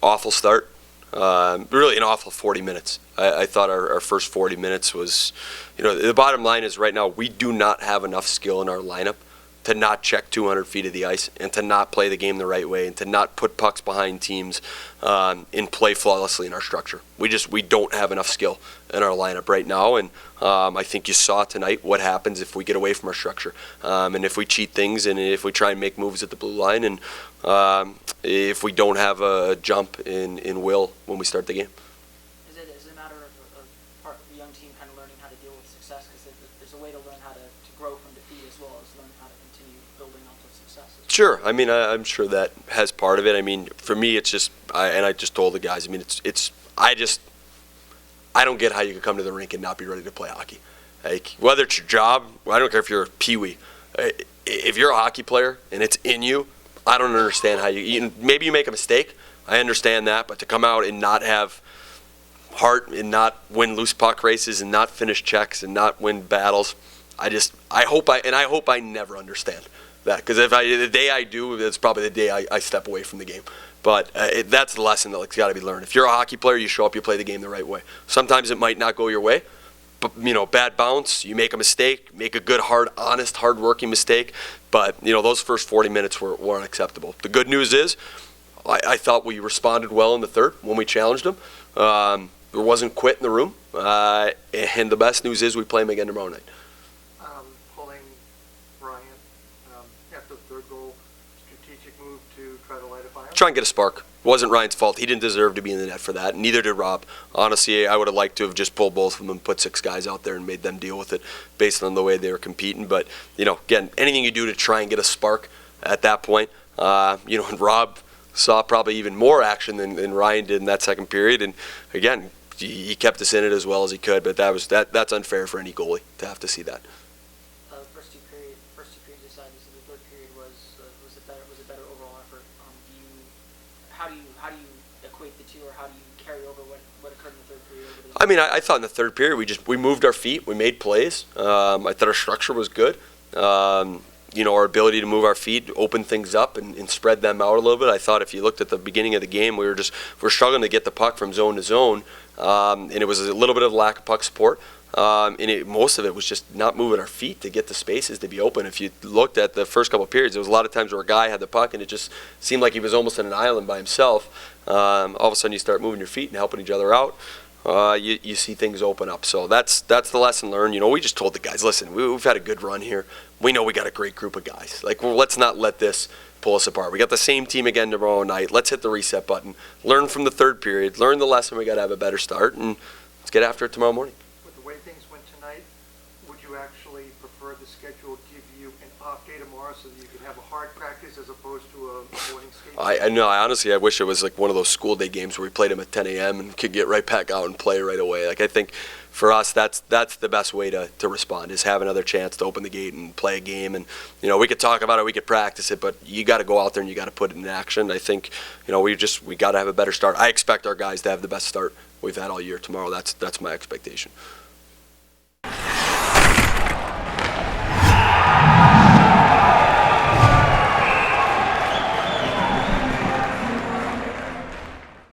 awful start. Really an awful 40 minutes. I thought our first 40 minutes was, the bottom line is right now we do not have enough skill in our lineup to not check 200 feet of the ice and to not play the game the right way and to not put pucks behind teams and play flawlessly in our structure. We don't have enough skill in our lineup right now, and I think you saw tonight what happens if we get away from our structure and if we cheat things and if we try and make moves at the blue line and if we don't have a jump in will when we start the game. Is it a matter of part of the young team kind of learning how to deal with success? Because there's a way to learn how to grow from defeat as well as learn how to continue building up to success. Sure. I mean, I'm sure that has part of it. I mean, for me, it's just, I just told the guys, I mean, I don't get how you can come to the rink and not be ready to play hockey. Like, whether it's your job, I don't care if you're a peewee. If you're a hockey player and it's in you, I don't understand how maybe you make a mistake. I understand that, but to come out and not have heart and not win loose puck races and not finish checks and not win battles, I hope I never understand that, because the day I do, it's probably the day I step away from the game. But that's the lesson that's got to be learned. If you're a hockey player, you show up, you play the game the right way. Sometimes it might not go your way, but bad bounce, you make a mistake, make a good, honest, hard-working mistake. But those first 40 minutes were unacceptable. The good news is, I thought we responded well in the third when we challenged them. There wasn't quit in the room, and the best news is we play them again tomorrow night. Pulling Ryan after the third goal, strategic move to try to light a fire? Try and get a spark. It wasn't Ryan's fault. He didn't deserve to be in the net for that. Neither did Rob. Honestly, I would have liked to have just pulled both of them and put 6 guys out there and made them deal with it based on the way they were competing. But, again, anything you do to try and get a spark at that point, and Rob saw probably even more action than Ryan did in that second period. And, again, he kept us in it as well as he could. But that's unfair for any goalie to have to see that. First two periods aside, you said the third period was a better overall effort. How do you equate the two, or how do you carry over what occurred in the third period? I mean, I thought in the third period we moved our feet, we made plays. I thought our structure was good. Our ability to move our feet, open things up, and spread them out a little bit. I thought if you looked at the beginning of the game, we're struggling to get the puck from zone to zone, and it was a little bit of lack of puck support. Most of it was just not moving our feet to get the spaces to be open. If you looked at the first couple of periods, there was a lot of times where a guy had the puck and it just seemed like he was almost on an island by himself. All of a sudden you start moving your feet and helping each other out. You see things open up. So that's the lesson learned. We just told the guys, listen, we've had a good run here. We know we got a great group of guys. Let's not let this pull us apart. We got the same team again tomorrow night. Let's hit the reset button. Learn from the third period. Learn the lesson. We got to have a better start, and let's get after it tomorrow morning. With the way things went tonight, would you actually prefer the schedule give you an off day tomorrow so that you can have a hard practice as opposed to a morning skate? I know. Honestly, I wish it was like one of those school day games where we played them at 10 a.m. and could get right back out and play right away. I think for us, that's the best way to respond, is have another chance to open the gate and play a game. And we could talk about it, we could practice it, but you got to go out there and you got to put it in action. I think we got to have a better start. I expect our guys to have the best start we've had all year tomorrow. That's my expectation.